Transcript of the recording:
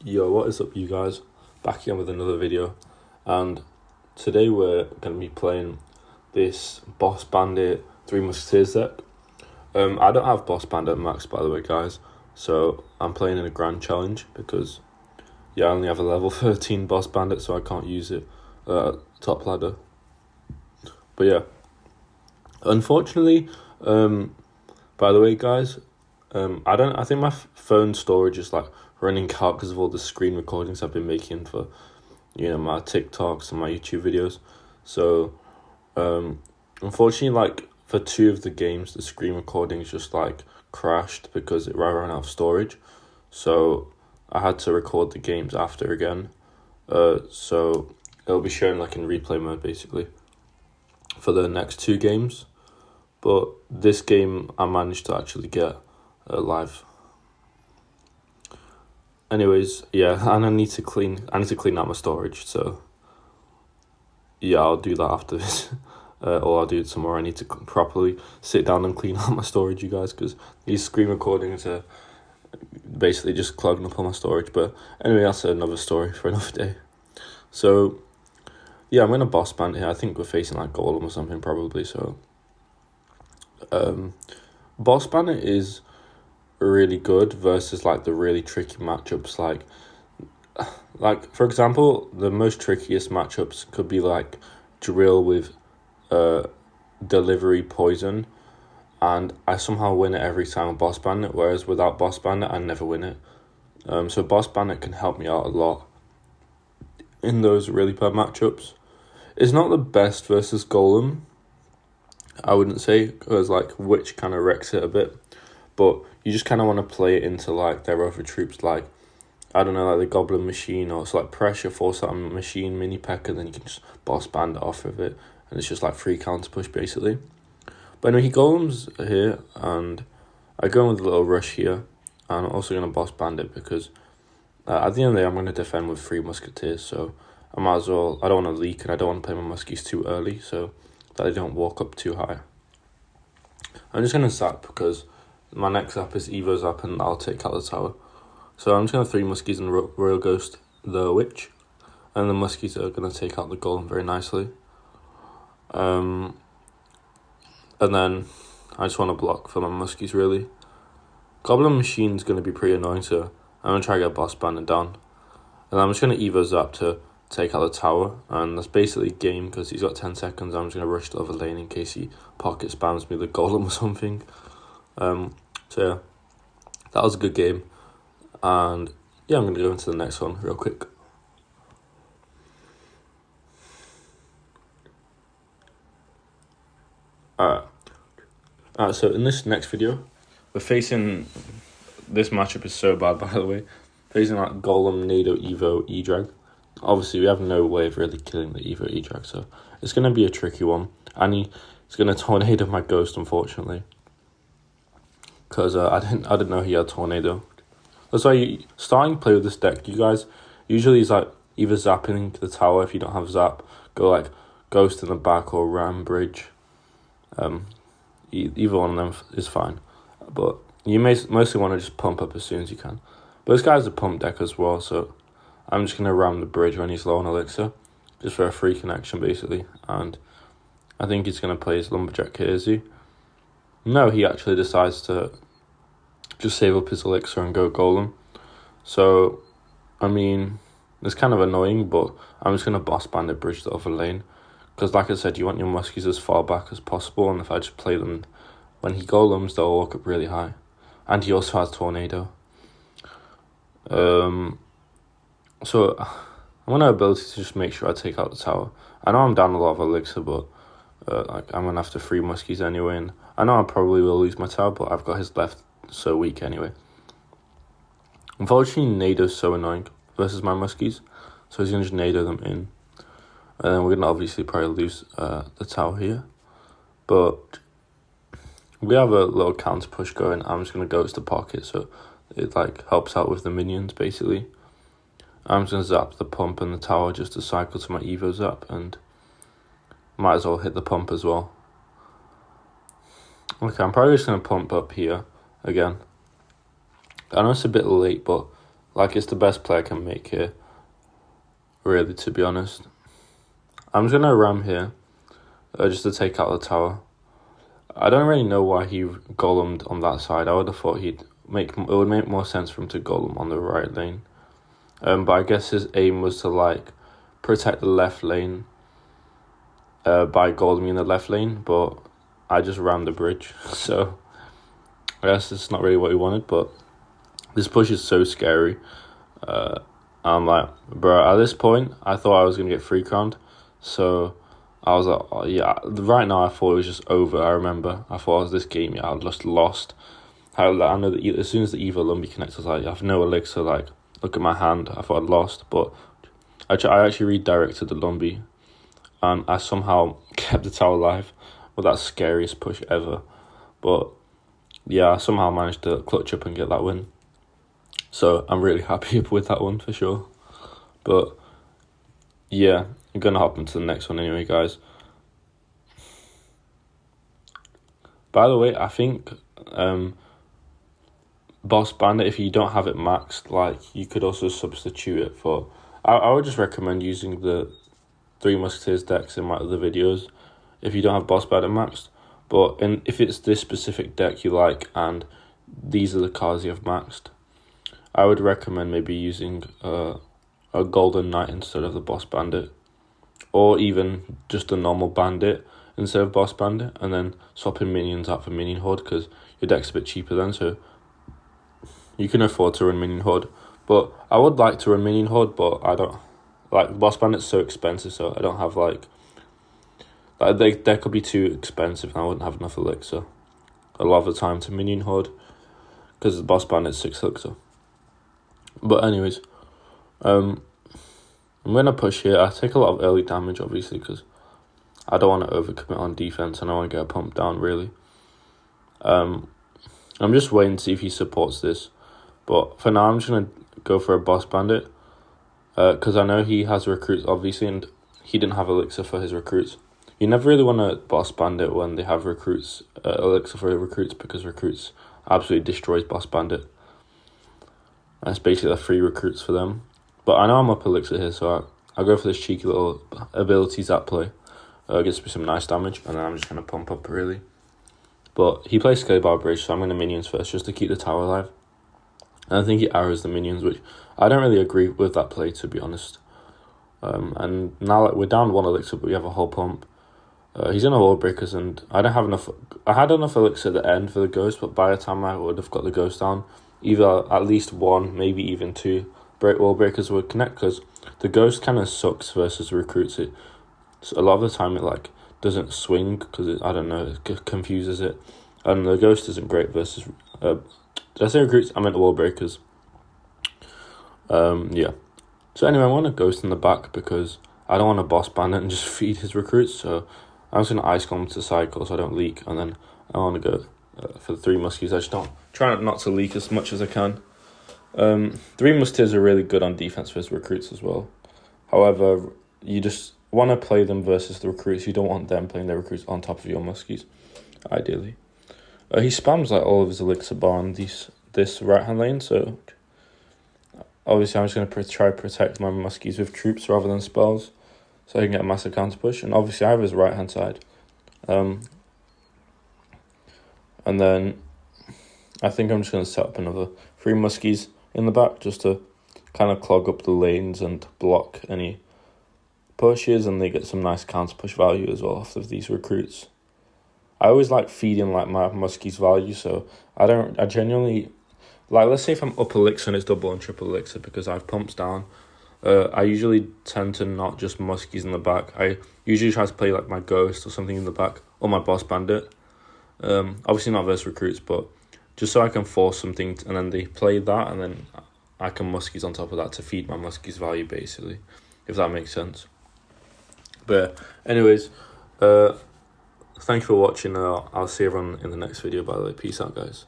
Yo, what is up, you guys? Back again with another video, and today we're going to be playing this Boss Bandit 3 Musketeers deck. I don't have Boss Bandit max, by the way, guys, so I'm playing in a Grand Challenge because, I only have a level 13 Boss Bandit, so I can't use it top ladder. But yeah, unfortunately, by the way, guys, I think my phone storage is like running out because of all the screen recordings I've been making for, my TikToks and my YouTube videos. So, unfortunately, like for 2 of the games, the screen recordings just like crashed because it ran out of storage. So I had to record the games after again. So it'll be shown like in replay mode basically for the next 2 games. But this game I managed to actually get live. Anyways, and I need to clean out my storage, so I'll do that after this. Or I'll do it tomorrow. I need to properly sit down and clean out my storage, you guys, because these screen recordings are basically just clogging up all my storage. But anyway, that's another story for another day. So I'm going to Boss Bandit here. I think we're facing like Golem or something probably. So Boss Bandit is really good versus like the really tricky matchups, like for example, the most trickiest matchups could be like drill with delivery poison, and I somehow win it every time with Boss Bandit, whereas without Boss Bandit I never win it. So Boss Bandit can help me out a lot in those really bad matchups. It's not the best versus Golem, I wouldn't say, because like Witch kind of wrecks it a bit. But you just kind of want to play it into, like, their other troops, like, I don't know, like the Goblin Machine, or it's like pressure, force that machine, mini P.E.K.K.A, then you can just Boss Bandit off of it, and it's just like free counter push, basically. But anyway, he Golems here, and I go in with a little rush here, and I'm also going to Boss Bandit, because at the end of the day, I'm going to defend with 3 Musketeers, so I might as well, I don't want to leak, and I don't want to play my Muskies too early, so that they don't walk up too high. I'm just going to zap, because my next zap is Evo Zap, and I'll take out the tower. So I'm just going to 3 Muskies and Royal Ghost the Witch. And the Muskies are going to take out the Golem very nicely. And then I just want to block for my Muskies, really. Goblin Machine's going to be pretty annoying, so I'm going to try to get Boss Bandit down. And I'm just going to Evo Zap to take out the tower. And that's basically game, because he's got 10 seconds. I'm just going to rush the other lane in case he pocket spams me the Golem or something. So that was a good game, and I'm going to go into the next one real quick. Alright, so in this next video, we're facing, this matchup is so bad, by the way, facing like Golem, Nado, Evo, E-Drag. Obviously we have no way of really killing the Evo E-Drag, so it's going to be a tricky one, and he's going to tornado my Ghost, unfortunately. Because I didn't know he had Tornado. That's why starting to play with this deck, you guys, usually is like either zapping the tower. If you don't have zap, go like Ghost in the back or Ram Bridge. Either one of them is fine. But you mostly want to just pump up as soon as you can. But this guy's a pump deck as well, so I'm just going to ram the bridge when he's low on Elixir. Just for a free connection, basically. And I think he's going to play his Lumberjack here, is he? No, he actually decides to just save up his Elixir and go Golem. So, I mean, it's kind of annoying, but I'm just going to Boss Bandit bridge the other lane. Because like I said, you want your Muskies as far back as possible, and if I just play them when he Golems, they'll walk up really high. And he also has Tornado. So, I want an ability to just make sure I take out the tower. I know I'm down a lot of Elixir, but I'm going to have to 3 Muskies anyway, and I know I probably will lose my tower, but I've got his left so weak anyway. Unfortunately, Nado's so annoying versus my Muskies, so he's going to just Nado them in. And then we're going to obviously probably lose the tower here. But we have a little counter push going. I'm just going to Ghost the pocket, so it like helps out with the minions, basically. I'm just going to zap the pump and the tower just to cycle to my Evo Zap, and might as well hit the pump as well. Okay, I'm probably just going to pump up here again. I know it's a bit late, but Like, it's the best play I can make here, really, to be honest. I'm just going to ram here, just to take out the tower. I don't really know why he golemed on that side. I would have thought it would make more sense for him to golem on the right lane. But I guess his aim was to, like, protect the left lane by goleming in the left lane, but I just rammed the bridge. So I guess it's not really what he wanted, but this push is so scary. I'm like, bro, at this point, I thought I was going to get free crowned. So I was like, oh, yeah, right now I thought it was just over. I remember. I thought it was this game, yeah, I just lost. I know that as soon as the Evo Lumbee connects, I was like, I have no elixir, like, look at my hand. I thought I'd lost, but I actually redirected the Lumbee, and I somehow kept the tower alive with that scariest push ever. But yeah, I somehow managed to clutch up and get that win. So I'm really happy with that one for sure. But yeah, I'm going to hop into the next one anyway, guys. By the way, I think Boss Bandit, if you don't have it maxed, like, you could also substitute it for... I would just recommend using the Three Musketeers decks in my other videos if you don't have Boss Bandit maxed. But if it's this specific deck you like and these are the cards you have maxed, I would recommend maybe using a Golden Knight instead of the Boss Bandit, or even just a normal Bandit instead of Boss Bandit, and then swapping minions out for Minion Horde, because your deck's a bit cheaper then, so you can afford to run Minion Horde. But I would like to run Minion Horde, but I don't... Like, Boss Bandit's so expensive, so I don't have, like they could be too expensive and I wouldn't have enough elixir a lot of the time to Minion Horde, because the Boss Bandit's 6 elixir. But anyways, I'm going to push here. I take a lot of early damage, obviously, because I don't want to overcommit on defense and I want to get a pump down, really. I'm just waiting to see if he supports this. But for now, I'm just going to go for a Boss Bandit, because I know he has recruits, obviously, and he didn't have elixir for his recruits. You never really want to Boss Bandit when they have recruits, elixir for recruits, because recruits absolutely destroys Boss Bandit. That's basically the free recruits for them. But I know I'm up elixir here, so I'll go for this cheeky little abilities at play. Gets me some nice damage, and then I'm just going to pump up, really. But he plays Skelly Bar Bridge, so I'm going to minions first, just to keep the tower alive. And I think he arrows the minions, which I don't really agree with that play, to be honest. And now we're down 1 elixir, but we have a whole pump. He's in a wall breakers, and I don't have enough. I had enough elixir at the end for the ghost, but by the time I would have got the ghost down, either at least 1, maybe even 2 wall breakers would connect, because the ghost kind of sucks versus recruits. So a lot of the time it like doesn't swing because I don't know, it confuses it, and the ghost isn't great versus. Did I say recruits? I meant wall breakers. Yeah. So anyway, I want a ghost in the back because I don't want to Boss Bandit and just feed his recruits, so I'm just going to Ice Golem to cycle so I don't leak, and then I want to go for the 3 Muskies. I just don't try not to leak as much as I can. 3 Musketeers are really good on defense versus recruits as well. However, you just want to play them versus the recruits. You don't want them playing their recruits on top of your Muskies, ideally. He spams like all of his elixir bar on this right hand lane, so obviously I'm just going to try to protect my Muskies with troops rather than spells, so I can get a massive counter push. And obviously I have his right hand side. And then I think I'm just going to set up another 3 Muskies in the back just to kind of clog up the lanes and block any pushes, and they get some nice counter push value as well off of these recruits. I always like feeding like my Muskies value, so I genuinely, like, let's say if I'm up elixir and it's double and triple elixir because I have pumps down, I usually tend to not just Muskies in the back. I usually try to play like my Ghost or something in the back, or my Boss Bandit. Obviously not versus recruits, but just so I can force something, and then they play that, and then I can Muskies on top of that to feed my Muskies value, basically, if that makes sense. But anyways, thank you for watching. I'll see everyone in the next video, by the way. Peace out, guys.